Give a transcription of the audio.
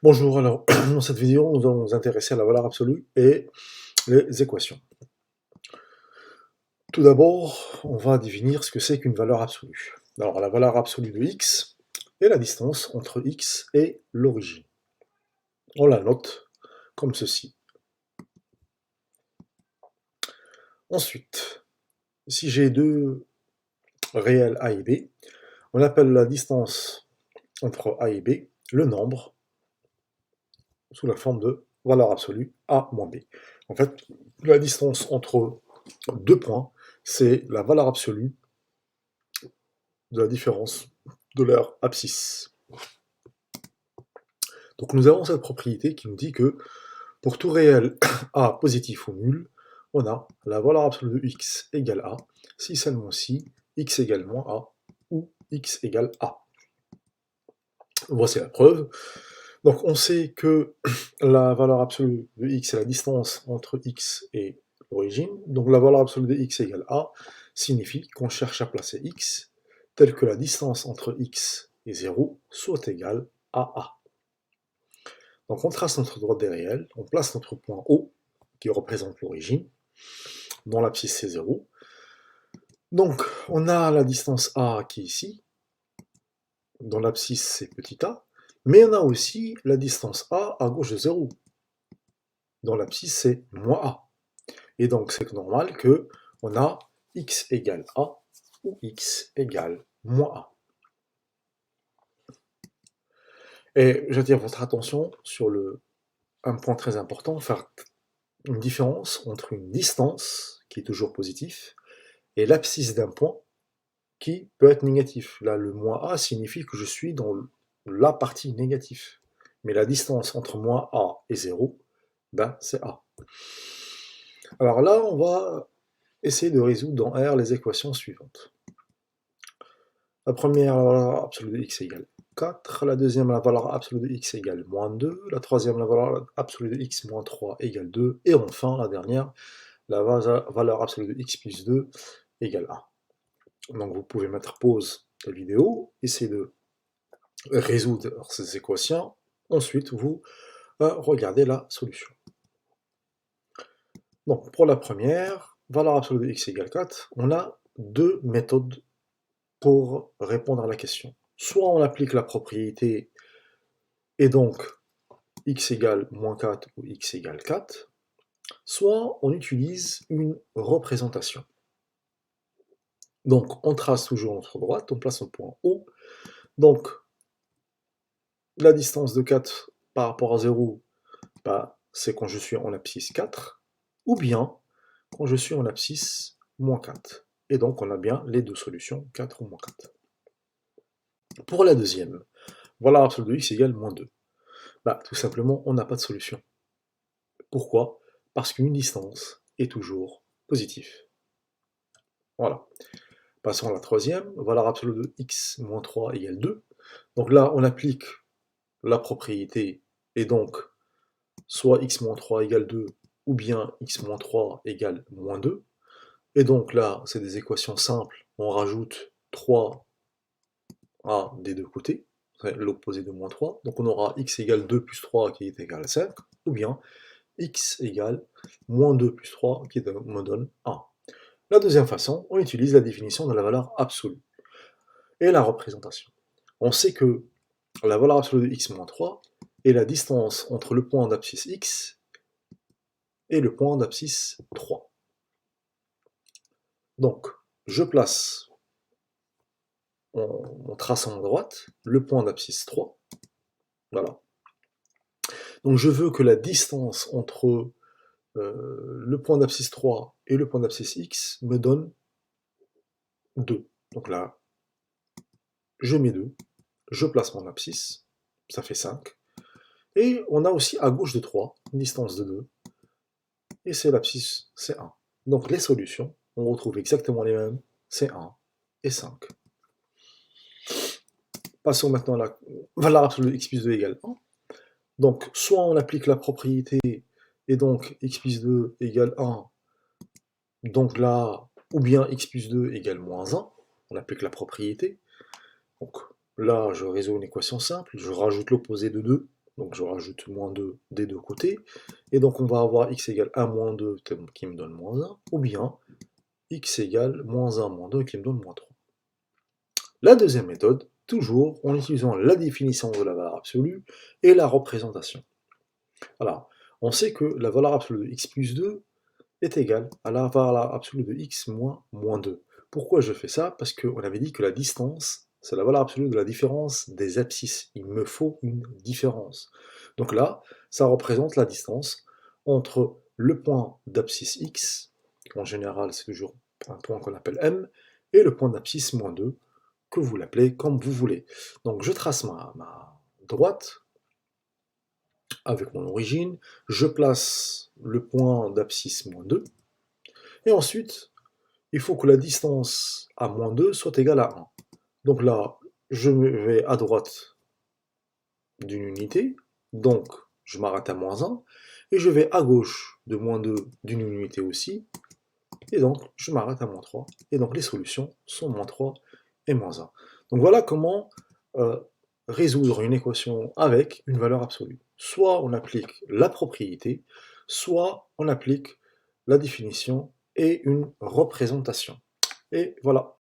Bonjour, alors dans cette vidéo, nous allons nous intéresser à la valeur absolue et les équations. Tout d'abord, on va définir ce que c'est qu'une valeur absolue. Alors, la valeur absolue de x est la distance entre x et l'origine. On la note comme ceci. Ensuite, si j'ai deux réels a et b, on appelle la distance entre a et b le nombre sous la forme de valeur absolue a moins b. En fait, la distance entre deux points, c'est la valeur absolue de la différence de leur abscisse. Donc nous avons cette propriété qui nous dit que pour tout réel a positif ou nul, on a la valeur absolue de x égale a, si seulement si x égale moins a ou x égale a. Voici la preuve. Donc on sait que la valeur absolue de x est la distance entre x et l'origine. Donc la valeur absolue de x égale a signifie qu'on cherche à placer x tel que la distance entre x et 0 soit égale à a. Donc on trace notre droite des réels, on place notre point O, qui représente l'origine, dont l'abscisse c'est 0. Donc on a la distance a qui est ici, dont l'abscisse c'est petit a, mais on a aussi la distance a à gauche de 0, dont l'abscisse c'est moins a. Et donc c'est normal que on a x égale a ou x égale moins a. Et j'attire votre attention sur un point très important, faire une différence entre une distance, qui est toujours positif, et l'abscisse d'un point, qui peut être négatif. Là, le moins a signifie que je suis dans la partie négative. Mais la distance entre moins a et 0, ben, c'est a. Alors là, on va essayer de résoudre dans R les équations suivantes. La première, la valeur absolue de x égale 4. La deuxième, la valeur absolue de x égale moins 2. La troisième, la valeur absolue de x moins 3 égale 2. Et enfin, la dernière, la valeur absolue de x plus 2 égale 1. Donc vous pouvez mettre pause la vidéo, essayer de résoudre ces équations. Ensuite, vous regardez la solution. Donc pour la première, valeur absolue de x égale 4, on a deux méthodes pour répondre à la question. Soit on applique la propriété et donc x égale moins 4 ou x égale 4, soit on utilise une représentation. Donc on trace toujours notre droite, on place un point O. Donc la distance de 4 par rapport à 0, bah, c'est quand je suis en abscisse 4, ou bien quand je suis en abscisse moins 4. Et donc on a bien les deux solutions, 4 ou moins 4. Pour la deuxième, valeur absolue de x égale moins 2. Bah, tout simplement, on n'a pas de solution. Pourquoi? Parce qu'une distance est toujours positive. Voilà. Passons à la troisième, valeur absolue de x moins 3 égale 2. Donc là, on applique la propriété, et donc, soit x moins 3 égale 2, ou bien x moins 3 égale moins 2. Et donc là, c'est des équations simples, on rajoute 3 à des deux côtés, c'est l'opposé de moins 3, donc on aura x égale 2 plus 3 qui est égal à 5, ou bien x égale moins 2 plus 3 qui me donne 1. La deuxième façon, on utilise la définition de la valeur absolue et la représentation. On sait que la valeur absolue de x moins 3 est la distance entre le point d'abscisse x et le point d'abscisse 3. Donc, je place en traçant à droite le point d'abscisse 3. Voilà. Donc je veux que la distance entre le point d'abscisse 3 et le point d'abscisse x me donne 2. Donc là, je mets 2, je place mon abscisse, ça fait 5. Et on a aussi à gauche de 3, une distance de 2, et c'est l'abscisse, c'est 1. Donc les solutions, on retrouve exactement les mêmes, c'est 1 et 5. Passons maintenant à la valeur absolue de x plus 2 égale 1. Donc soit on applique la propriété, et donc x plus 2 égale 1, donc là, ou bien x plus 2 égale moins 1, on applique la propriété. Donc là, je résous une équation simple, je rajoute l'opposé de 2, donc je rajoute moins 2 des deux côtés, et donc on va avoir x égale 1 moins 2 qui me donne moins 1, ou bien x égale moins 1 moins 2 qui me donne moins 3. La deuxième méthode, toujours en utilisant la définition de la valeur absolue et la représentation. Alors, on sait que la valeur absolue de x plus 2 est égale à la valeur absolue de x moins moins 2. Pourquoi je fais ça? Parce qu'on avait dit que la distance, c'est la valeur absolue de la différence des abscisses. Il me faut une différence. Donc là, ça représente la distance entre le point d'abscisse x, en général c'est toujours un point qu'on appelle m, et le point d'abscisse moins 2, que vous l'appelez comme vous voulez. Donc je trace ma droite avec mon origine, je place le point d'abscisse moins 2, et ensuite, il faut que la distance à moins 2 soit égale à 1. Donc là, je vais à droite d'une unité, donc je m'arrête à moins 1, et je vais à gauche de moins 2 d'une unité aussi, et donc je m'arrête à moins 3. Et donc les solutions sont moins 3 et moins 1. Donc voilà comment résoudre une équation avec une valeur absolue. Soit on applique la propriété, soit on applique la définition et une représentation. Et voilà.